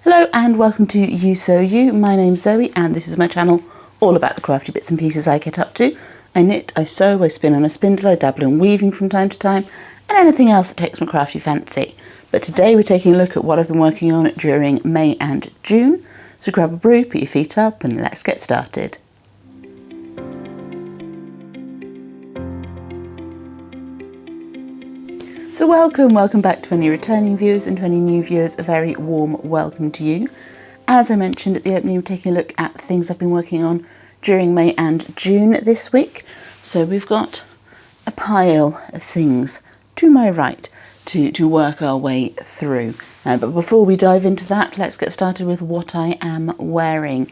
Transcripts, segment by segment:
Hello and welcome to Ewe Sew You. My name's Zoe and this is my channel all about the crafty bits and pieces I get up to. I knit, I sew, I spin on a spindle, I dabble in weaving from time to time and anything else that takes my crafty fancy. But today we're taking a look at what I've been working on during May and June. So grab a brew, put your feet up and let's get started. So welcome back to any returning viewers and to any new viewers, a very warm welcome to you. As I mentioned at the opening, we're taking a look at things I've been working on during May and June this week. So we've got a pile of things to my right to work our way through. But before we dive into that, let's get started with what I am wearing.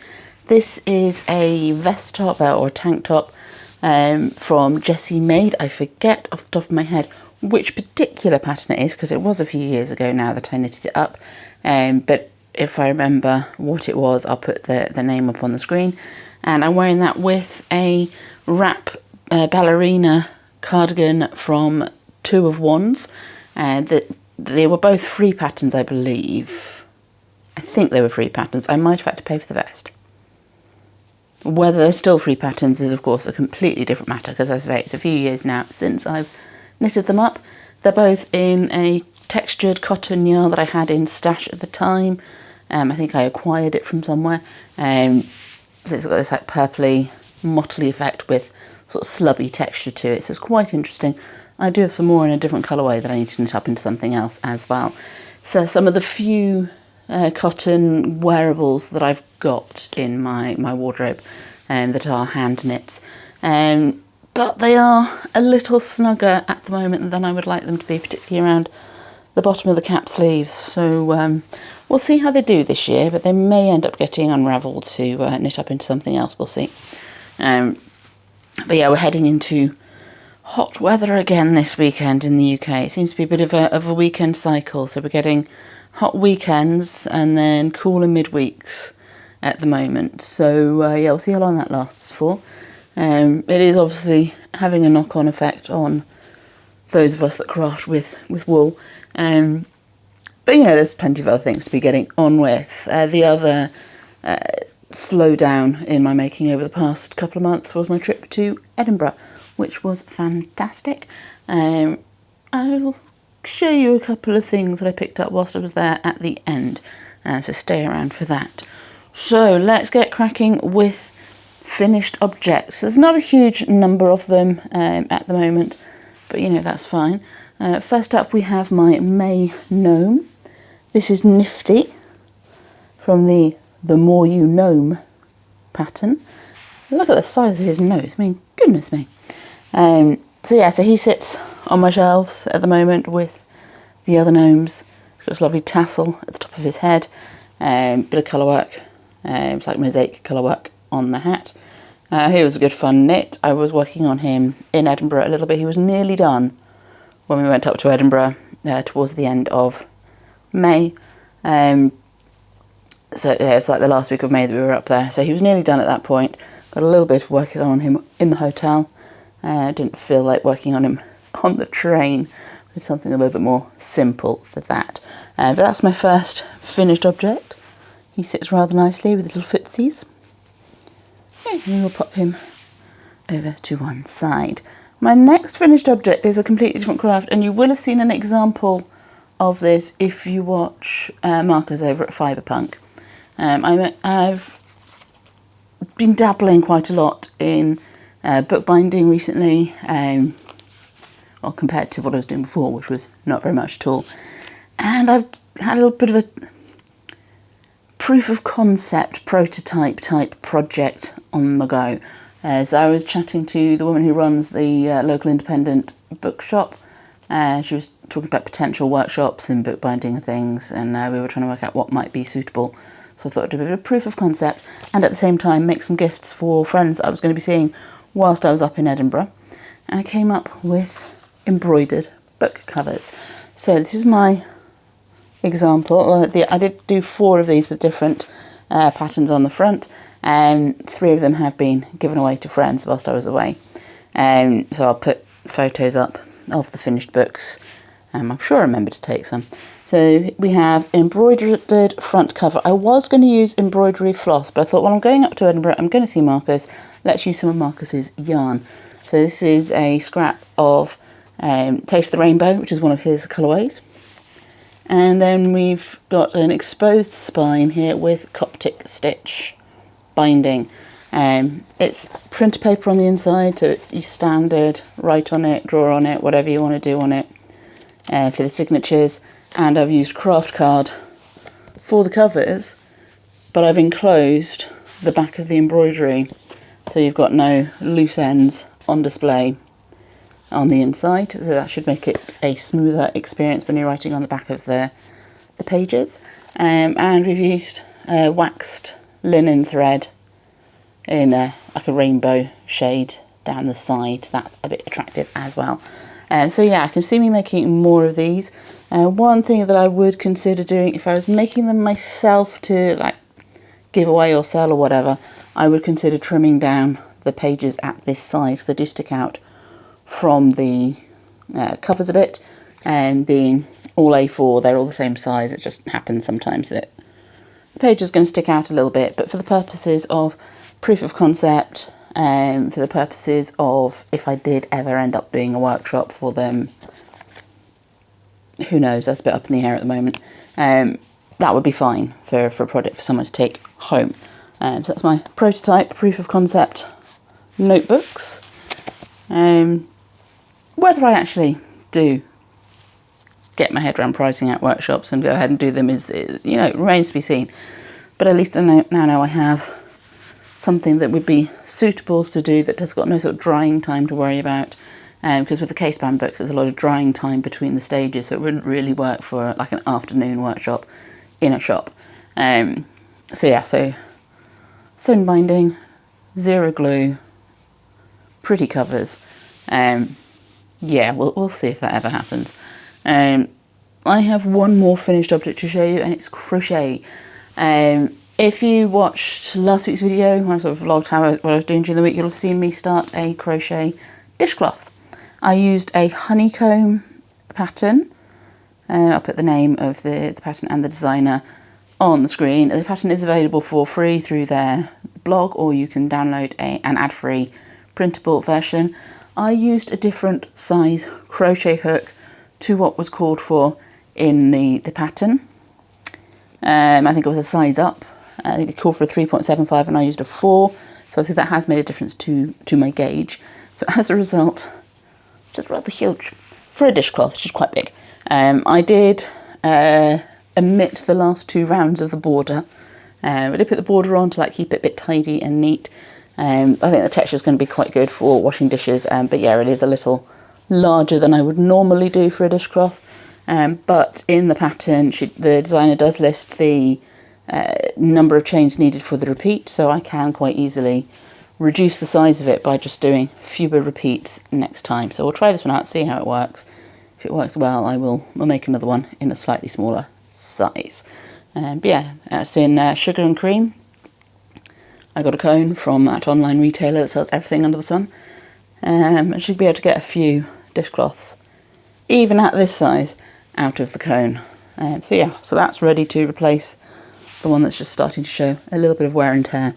This is a vest top or tank top from Jessie Made. I forget off the top of my head which particular pattern it is because it was a few years ago now that I knitted it up, but if I remember what it was, I'll put the name up on the screen. And I'm wearing that with a wrap ballerina cardigan from Two of Wands. They were both free patterns, I believe. I think they were free patterns. I might have had to pay for the vest. Whether they're still free patterns is of course a completely different matter, because as I say, it's a few years now since I've knitted them up. They're both in a textured cotton yarn that I had in stash at the time. I think I acquired it from somewhere. So it's got this like purpley, mottly effect with sort of slubby texture to it. So it's quite interesting. I do have some more in a different colourway that I need to knit up into something else as well. So some of the few cotton wearables that I've got in my wardrobe that are hand knits. But they are a little snugger at the moment than I would like them to be, particularly around the bottom of the cap sleeves. So we'll see how they do this year, but they may end up getting unravelled to knit up into something else. We'll see. But yeah, we're heading into hot weather again this weekend in the UK. It seems to be a bit of a weekend cycle. So we're getting hot weekends and then cooler midweeks at the moment. So yeah, we'll see how long that lasts for. It is obviously having a knock-on effect on those of us that craft with wool. But you know, there's plenty of other things to be getting on with. The other slowdown in my making over the past couple of months was my trip to Edinburgh, which was fantastic. I'll show you a couple of things that I picked up whilst I was there at the end, so stay around for that. So let's get cracking with finished objects. There's not a huge number of them at the moment, but you know, that's fine. First up we have my May gnome. This is Nifty from the More You Gnome pattern. Look at the size of his nose, I mean, goodness me. So yeah, so he sits on my shelves at the moment with the other gnomes. He's got this lovely tassel at the top of his head, bit of colour work, it's like mosaic colour work on the hat. He was a good fun knit. I was working on him in Edinburgh a little bit. He was nearly done when we went up to Edinburgh towards the end of May. So yeah, it was like the last week of May that we were up there. So he was nearly done at that point. Got a little bit of working on him in the hotel. Didn't feel like working on him on the train. With something a little bit more simple for that. But that's my first finished object. He sits rather nicely with little footsies. And we'll pop him over to one side. My next finished object is a completely different craft, and you will have seen an example of this if you watch Markers over at Fiberpunk. I've been dabbling quite a lot in bookbinding recently, well, compared to what I was doing before, which was not very much at all. And I've had a little bit of a proof of concept prototype type project on the go. So I was chatting to the woman who runs the local independent bookshop. She was talking about potential workshops and bookbinding and things, and we were trying to work out what might be suitable. So I thought I'd do a bit of a proof of concept and at the same time make some gifts for friends that I was going to be seeing whilst I was up in Edinburgh. And I came up with embroidered book covers. So this is my example. I did do 4 of these with different patterns on the front, and 3 of them have been given away to friends whilst I was away. So I'll put photos up of the finished books. I'm sure I remember to take some. So we have embroidered front cover. I was going to use embroidery floss, but I thought, well, I'm going up to Edinburgh, I'm going to see Marcus, let's use some of Marcus's yarn. So this is a scrap of Taste the Rainbow, which is one of his colourways. And then we've got an exposed spine here with Coptic stitch binding. It's printer paper on the inside, so it's your standard, write on it, draw on it, whatever you want to do on it for the signatures. And I've used craft card for the covers, but I've enclosed the back of the embroidery, so you've got no loose ends on display on the inside, so that should make it a smoother experience when you're writing on the back of the pages. And we've used waxed linen thread in like a rainbow shade down the side. That's a bit attractive as well. So yeah, I can see me making more of these. One thing that I would consider doing if I was making them myself to like give away or sell or whatever, I would consider trimming down the pages at this size. They do stick out from the covers a bit, and being all A4, they're all the same size. It just happens sometimes that the page is going to stick out a little bit, but for the purposes of proof of concept, for the purposes of if I did ever end up doing a workshop for them, who knows, that's a bit up in the air at the moment, that would be fine for a project for someone to take home. So that's my prototype proof of concept notebooks. Whether I actually do get my head around pricing out workshops and go ahead and do them is you know, remains to be seen. But at least I now know I have something that would be suitable to do that has got no sort of drying time to worry about. Because with the caseband books, there's a lot of drying time between the stages, so it wouldn't really work for like an afternoon workshop in a shop. So yeah, so sewn binding, zero glue, pretty covers. Yeah, we'll see if that ever happens. I have one more finished object to show you, and it's crochet. If you watched last week's video, when I sort of vlogged what I was doing during the week, you'll have seen me start a crochet dishcloth. I used a honeycomb pattern. I'll put the name of the pattern and the designer on the screen. The pattern is available for free through their blog, or you can download an ad-free printable version. I used a different size crochet hook to what was called for in the pattern. I think it was a size up. I think it called for a 3.75 and I used a 4. So obviously that has made a difference to my gauge. So as a result, just rather huge for a dishcloth, which is quite big. I did omit the last 2 rounds of the border. I did put the border on to like keep it a bit tidy and neat. I think the texture is going to be quite good for washing dishes, but yeah, it is a little larger than I would normally do for a dishcloth. But in the pattern, the designer does list the number of chains needed for the repeat, so I can quite easily reduce the size of it by just doing fewer repeats next time. So we'll try this one out, see how it works. If it works well, we'll make another one in a slightly smaller size. But yeah, that's in Sugar and Cream. I got a cone from that online retailer that sells everything under the sun. I should be able to get a few dishcloths, even at this size, out of the cone. So yeah, so that's ready to replace the one that's just starting to show a little bit of wear and tear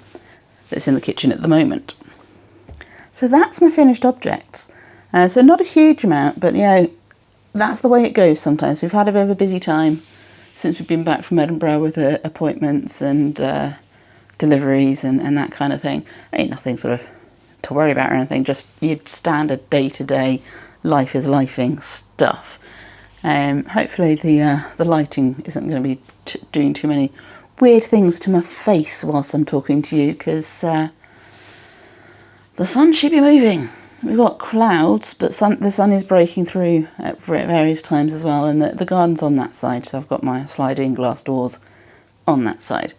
that's in the kitchen at the moment. So that's my finished objects. So not a huge amount, but you know, that's the way it goes sometimes. We've had a bit of a busy time since we've been back from Edinburgh with appointments and deliveries and that kind of thing. Ain't nothing sort of to worry about or anything, just your standard day-to-day life is lifing stuff. Hopefully the lighting isn't going to be doing too many weird things to my face whilst I'm talking to you, because the sun should be moving. We've got clouds, but the sun is breaking through at various times as well, and the garden's on that side, so I've got my sliding glass doors on that side.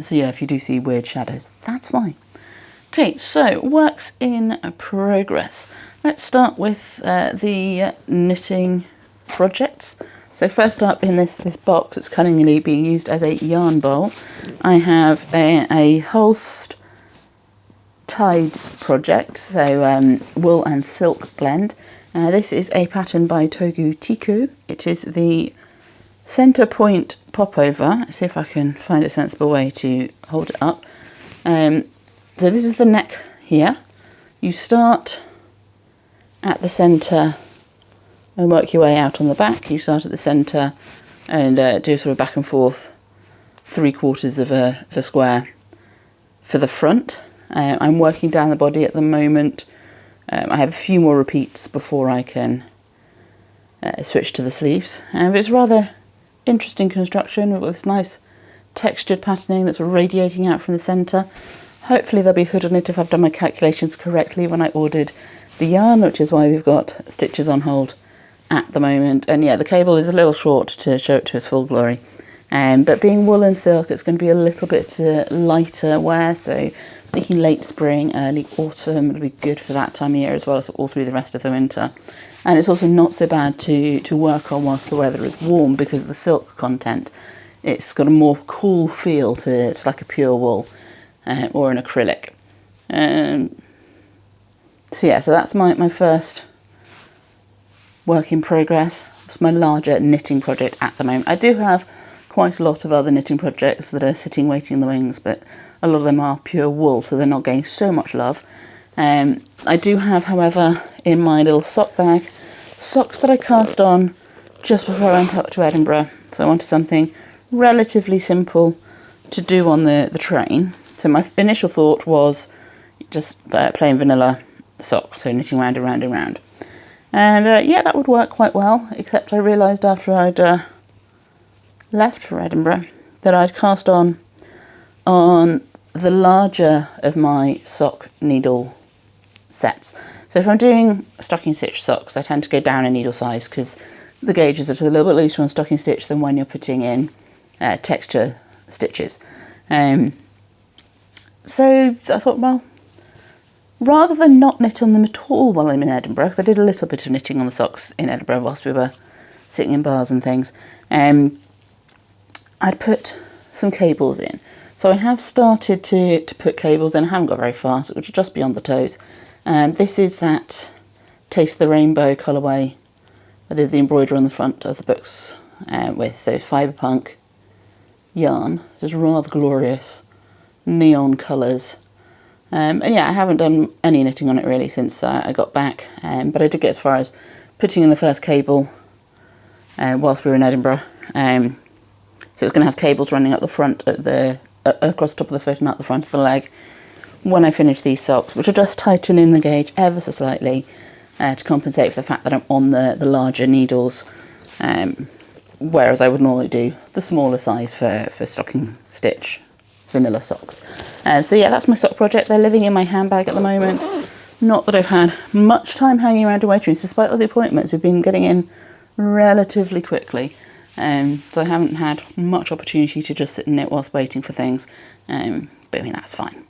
So yeah, if you do see weird shadows, that's why. Okay, so works in progress. Let's start with the knitting projects. So first up in this box, it's cunningly being used as a yarn bowl. I have a Holst Tides project, so wool and silk blend. This is a pattern by Togu Tiku. It is the centre point popover. Let's see if I can find a sensible way to hold it up. So this is the neck here. You start at the centre and work your way out on the back. You start at the centre and do sort of back and forth 3/4 of a square for the front. I'm working down the body at the moment. I have a few more repeats before I can switch to the sleeves. But it's rather interesting construction with this nice textured patterning that's radiating out from the centre. Hopefully there'll be hood on it if I've done my calculations correctly when I ordered the yarn, which is why we've got stitches on hold at the moment. And yeah, the cable is a little short to show it to its full glory. But being wool and silk, it's going to be a little bit lighter wear, so thinking late spring, early autumn, it'll be good for that time of year as well as all through the rest of the winter. And it's also not so bad to work on whilst the weather is warm because of the silk content. It's got a more cool feel to it. It's like a pure wool or an acrylic. So yeah, so that's my first work in progress. It's my larger knitting project at the moment. I do have quite a lot of other knitting projects that are sitting waiting in the wings, but a lot of them are pure wool, so they're not getting so much love. I do have, however, in my little sock bag, socks that I cast on just before I went up to Edinburgh. So I wanted something relatively simple to do on the train. So my initial thought was just plain vanilla socks, so knitting round and round and round. And yeah, that would work quite well, except I realised after I'd left for Edinburgh that I'd cast on the larger of my sock needle sets. So if I'm doing stocking stitch socks, I tend to go down a needle size because the gauges are a little bit looser on stocking stitch than when you're putting in texture stitches. So I thought, well, rather than not knit on them at all while I'm in Edinburgh, because I did a little bit of knitting on the socks in Edinburgh whilst we were sitting in bars and things, I'd put some cables in. So I have started to put cables in. I haven't got very far, which is just beyond the toes. This is that Taste the Rainbow colourway I did the embroidery on the front of the books with. So fibre punk yarn, just rather glorious neon colours. And yeah, I haven't done any knitting on it really since I got back, but I did get as far as putting in the first cable whilst we were in Edinburgh. So it's going to have cables running up the front at across the top of the foot and up the front of the leg when I finish these socks, which will just tighten in the gauge ever so slightly to compensate for the fact that I'm on the larger needles, whereas I would normally do the smaller size for stocking stitch vanilla socks. So yeah, that's my sock project. They're living in my handbag at the moment. Not that I've had much time hanging around in waiting rooms, despite all the appointments. We've been getting in relatively quickly. So I haven't had much opportunity to just sit and knit whilst waiting for things, but I mean, that's fine.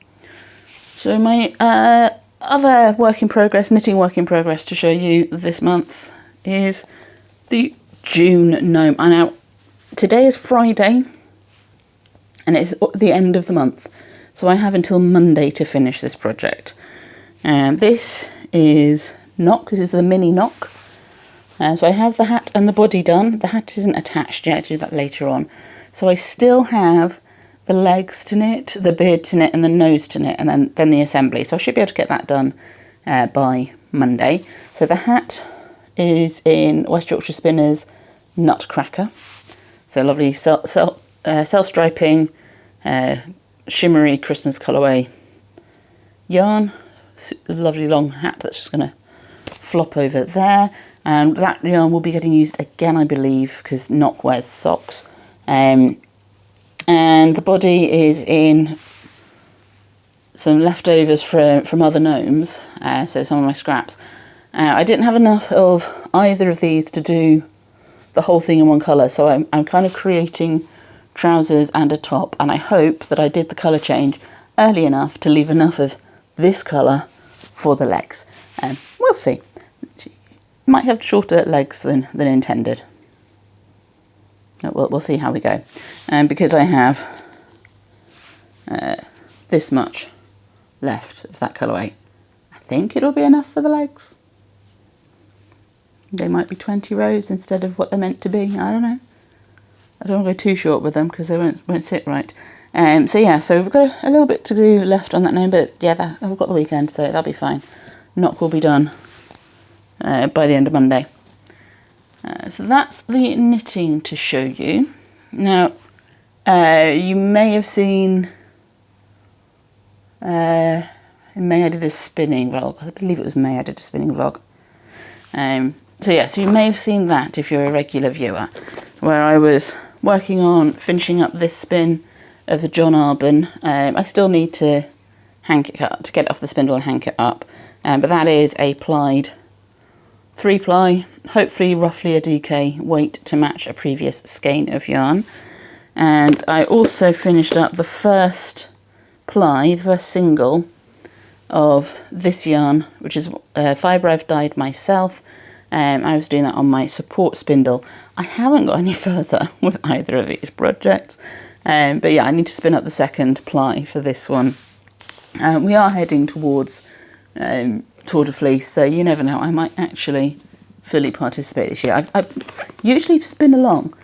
So my other work in progress, knitting work in progress to show you this month is the June gnome. And now, today is Friday, and it's the end of the month, so I have until Monday to finish this project. This is knock, this is the mini knock. So I have the hat and the body done. The hat isn't attached yet, I'll do that later on. So I still have the legs to knit, the beard to knit and the nose to knit, and then the assembly. So I should be able to get that done by Monday. So the hat is in West Yorkshire Spinners Nutcracker. So lovely self-striping, shimmery Christmas colourway yarn. Lovely long hat that's just going to flop over there. And that yarn will be getting used again, I believe, because Knock wears socks. And the body is in some leftovers from other gnomes, so some of my scraps. I didn't have enough of either of these to do the whole thing in one colour, so I'm kind of creating trousers and a top, and I hope that I did the colour change early enough to leave enough of this colour for the legs. We'll see. Might have shorter legs than intended. We'll see how we go. Because I have this much left of that colourway, I think it'll be enough for the legs. They might be 20 rows instead of what they're meant to be, I don't know. I don't want to go too short with them because they won't sit right. So yeah, so we've got a little bit to do left on that now, but yeah, I've got the weekend, so that'll be fine. Knock will be done by the end of Monday. So that's the knitting to show you. Now, you may have seen, in May I did a spinning vlog. I believe it was May I did a spinning vlog. So yeah, so you may have seen that if you're a regular viewer, where I was working on finishing up this spin of the John Arbon. I still need to hang it up, to get it off the spindle and hang it up, but that is a plied 3-ply, hopefully roughly a DK weight to match a previous skein of yarn. And I also finished up the first ply, the first single of this yarn, which is fibre I've dyed myself. I was doing that on my support spindle. I haven't got any further with either of these projects, but yeah, I need to spin up the second ply for this one. We are heading towards Tour de Fleece, so you never know, I might actually fully participate this year. I usually spin along,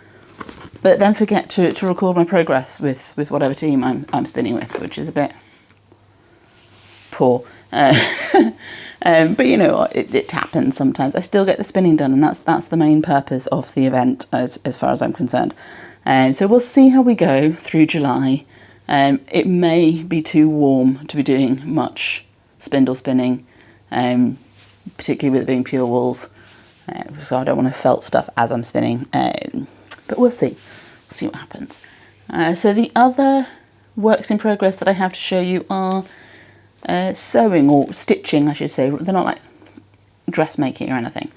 but then forget to record my progress with whatever team I'm spinning with, which is a bit poor. But you know what, it happens sometimes. I still get the spinning done, and that's the main purpose of the event as far as I'm concerned. So we'll see how we go through July. It may be too warm to be doing much spindle spinning, particularly with it being pure wools, so I don't want to felt stuff as I'm spinning, but we'll see. We'll see what happens. So the other works in progress that I have to show you are sewing, or stitching I should say. They're not like dressmaking or anything.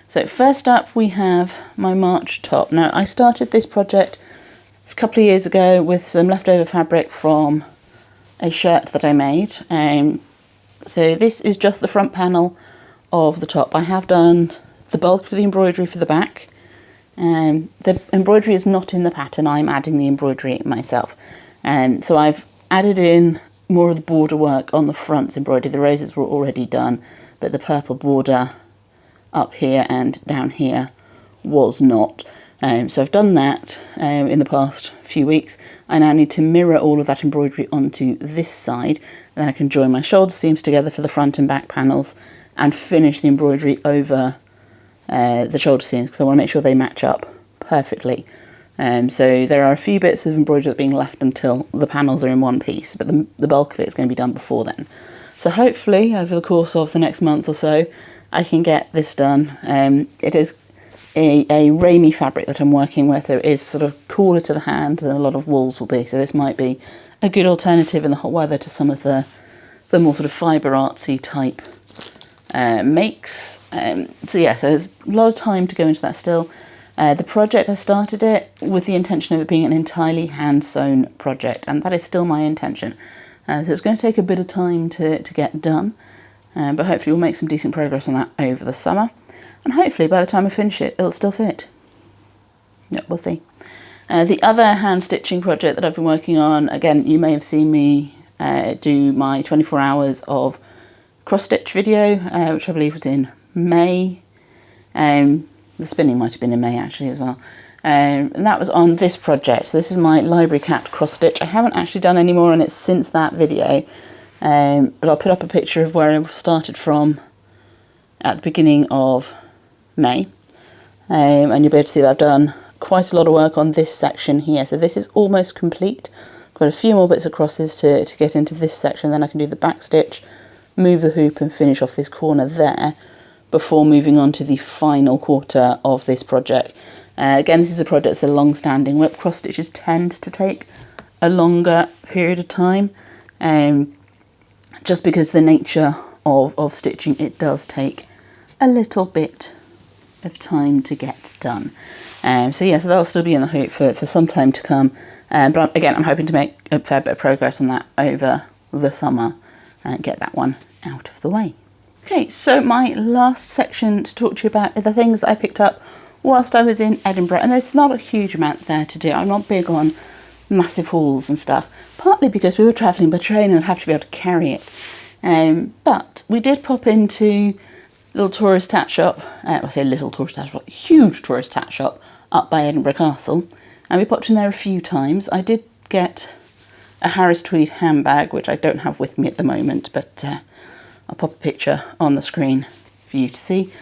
So first up we have my March top. Now I started this project a couple of years ago with some leftover fabric from a shirt that I made. So this is just the front panel of the top. I have done the bulk of the embroidery for the back. The embroidery is not in the pattern, I'm adding the embroidery myself. So I've added in more of the border work on the front's embroidery. The roses were already done, but the purple border up here and down here was not. So I've done that in the past few weeks. I now need to mirror all of that embroidery onto this side, and then I can join my shoulder seams together for the front and back panels and finish the embroidery over the shoulder seams, because I want to make sure they match up perfectly. So there are a few bits of embroidery that are being left until the panels are in one piece, but the bulk of it is going to be done before then. So hopefully over the course of the next month or so I can get this done. It is a ramey fabric that I'm working with, so it is sort of cooler to the hand than a lot of wools will be, so this might be a good alternative in the hot weather to some of the more sort of fibre artsy type makes. So yeah, so there's a lot of time to go into that still. The project, I started it with the intention of it being an entirely hand-sewn project, and that is still my intention. So it's going to take a bit of time to get done, but hopefully we'll make some decent progress on that over the summer, and hopefully by the time I finish it, it'll still fit. Yeah, we'll see. The other hand-stitching project that I've been working on, again, you may have seen me do my 24 hours of cross-stitch video, which I believe was in May. The spinning might have been in May actually as well. And that was on this project. So this is my Library Cat cross stitch. I haven't actually done any more on it since that video, but I'll put up a picture of where I started from at the beginning of May, and you'll be able to see that I've done quite a lot of work on this section here. So this is almost complete. I've got a few more bits of crosses to get into this section, then I can do the back stitch, move the hoop and finish off this corner there before moving on to the final quarter of this project. Again, this is a project that's a long-standing work. Cross stitches tend to take a longer period of time, just because the nature of stitching, it does take a little bit of time to get done. So yeah, so that'll still be in the hoop for some time to come. But again, I'm hoping to make a fair bit of progress on that over the summer and get that one out of the way. Okay, so my last section to talk to you about are the things that I picked up whilst I was in Edinburgh, and there's not a huge amount there to do. I'm not big on massive hauls and stuff, partly because we were travelling by train and I'd have to be able to carry it. But we did pop into little tourist tat shop, I say little tourist tat shop, huge tourist tat shop up by Edinburgh Castle, and we popped in there a few times. I did get a Harris tweed handbag, which I don't have with me at the moment, but I'll pop a picture on the screen for you to see.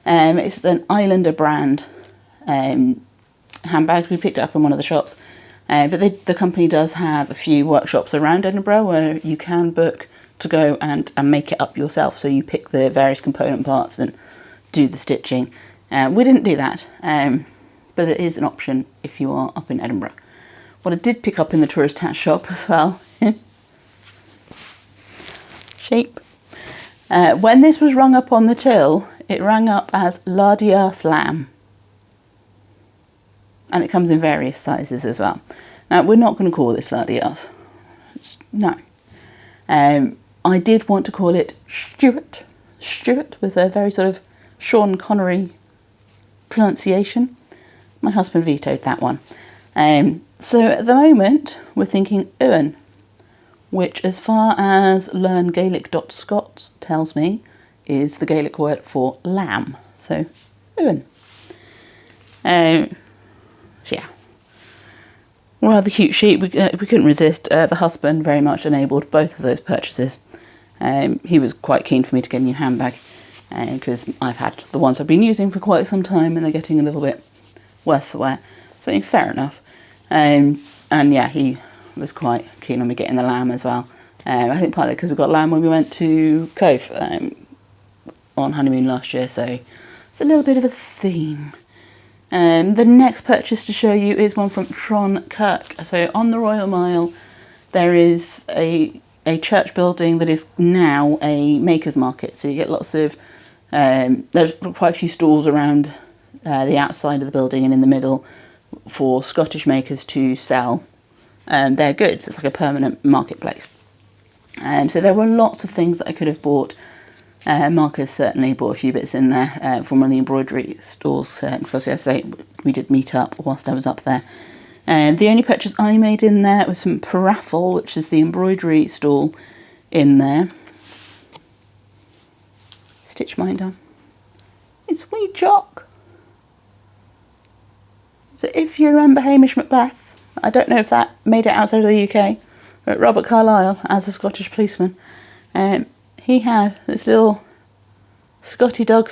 It's an Islander brand handbag. We picked it up in one of the shops, but the company does have a few workshops around Edinburgh where you can book to go and make it up yourself. So you pick the various component parts and do the stitching. We didn't do that, but it is an option if you are up in Edinburgh. What I did pick up in the tourist hat shop as well, sheep. When this was rung up on the till, it rang up as Lardias lamb. And it comes in various sizes as well. Now, we're not going to call this Lardias. No. I did want to call it Stuart, with a very sort of Sean Connery pronunciation. My husband vetoed that one. So at the moment, we're thinking Ewan, which, as far as learngaelic.scot tells me, is the Gaelic word for lamb. So, Ewan. Yeah. Rather cute sheep. We couldn't resist. The husband very much enabled both of those purchases. He was quite keen for me to get a new handbag, because I've had the ones I've been using for quite some time and they're getting a little bit worse for wear. So fair enough. And yeah, he was quite keen on me getting the lamb as well. I think partly because we got lamb when we went to Cove on honeymoon last year, so it's a little bit of a theme. The next purchase to show you is one from Tron Kirk. So on the Royal Mile, there is a church building that is now a maker's market. So you get lots of, there's quite a few stalls around the outside of the building and in the middle for Scottish makers to sell their goods. It's like a permanent marketplace. So there were lots of things that I could have bought. Marcus certainly bought a few bits in there from one of the embroidery stores, because as I say, we did meet up whilst I was up there. The only purchase I made in there was from Paraffle, which is the embroidery stall in there. Stitchminder. It's Wee Jock. So if you remember Hamish Macbeth, I don't know if that made it outside of the UK, but Robert Carlyle as a Scottish policeman, he had this little Scotty dog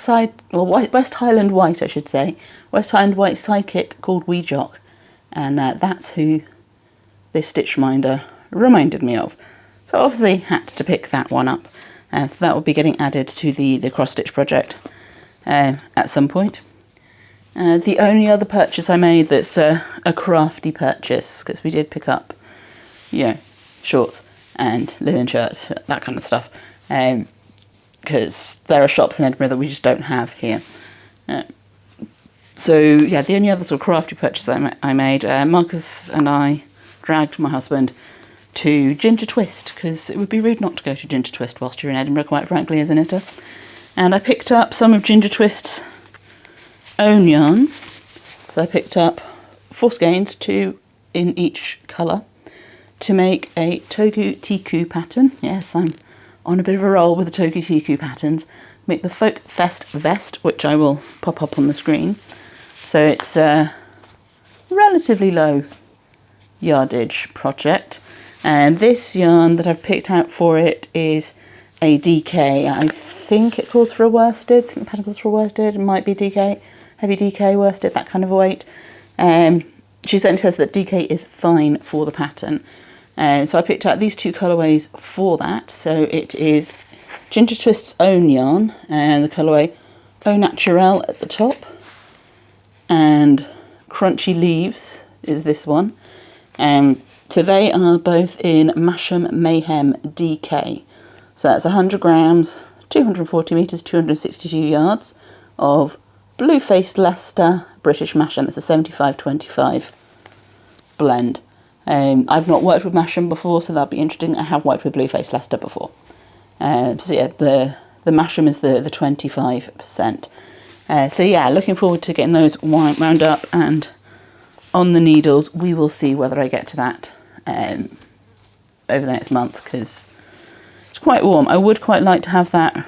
West Highland White, I should say, West Highland White sidekick called Wee Jock, and that's who this Stitchminder reminded me of. So obviously had to pick that one up. So that will be getting added to the cross stitch project at some point. The only other purchase I made that's a crafty purchase, because we did pick up, shorts and linen shirts, that kind of stuff, because there are shops in Edinburgh that we just don't have here. So yeah, the only other sort of crafty purchase I made, Marcus and I dragged my husband to Ginger Twist, because it would be rude not to go to Ginger Twist whilst you're in Edinburgh, quite frankly, isn't it? And I picked up some of Ginger Twist's own yarn. So I picked up 4 skeins, 2 in each colour, to make a Togu Tiku pattern. Yes, I'm on a bit of a roll with the Togu Tiku patterns. Make the Folk Fest vest, which I will pop up on the screen. So it's a relatively low yardage project. And this yarn that I've picked out for it is a DK. I think it calls for a worsted. I think the pattern calls for a worsted. It might be DK, heavy DK, worsted, that kind of a weight. She certainly says that DK is fine for the pattern. So I picked out these 2 colourways for that. So it is Ginger Twist's own yarn and the colourway Au Naturel at the top. And Crunchy Leaves is this one. So they are both in Masham Mayhem DK. So that's 100 grams, 240 metres, 262 yards of blue-faced Leicester British Masham. It's a 75-25 blend. I've not worked with Masham before, so that'll be interesting. I have worked with blue-faced Leicester before. So yeah, the Masham is the 25%. So yeah, looking forward to getting those wound up and on the needles. We will see whether I get to that over the next month, because it's quite warm. I would quite like to have that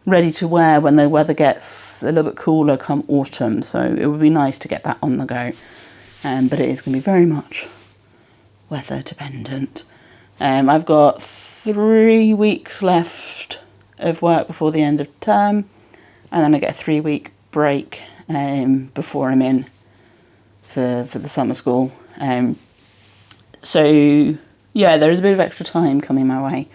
ready to wear when the weather gets a little bit cooler come autumn, so it would be nice to get that on the go. but it is going to be very much weather dependent. I've got 3 weeks left of work before the end of term, and then I get a 3-week break before I'm in for the summer school. So yeah, there is a bit of extra time coming my way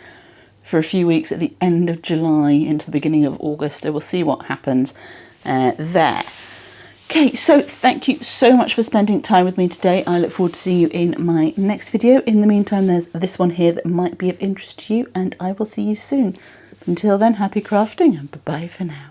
for a few weeks at the end of July into the beginning of August. So we'll see what happens there. Okay, so thank you so much for spending time with me today. I look forward to seeing you in my next video. In the meantime, there's this one here that might be of interest to you, and I will see you soon. Until then, happy crafting and bye-bye for now.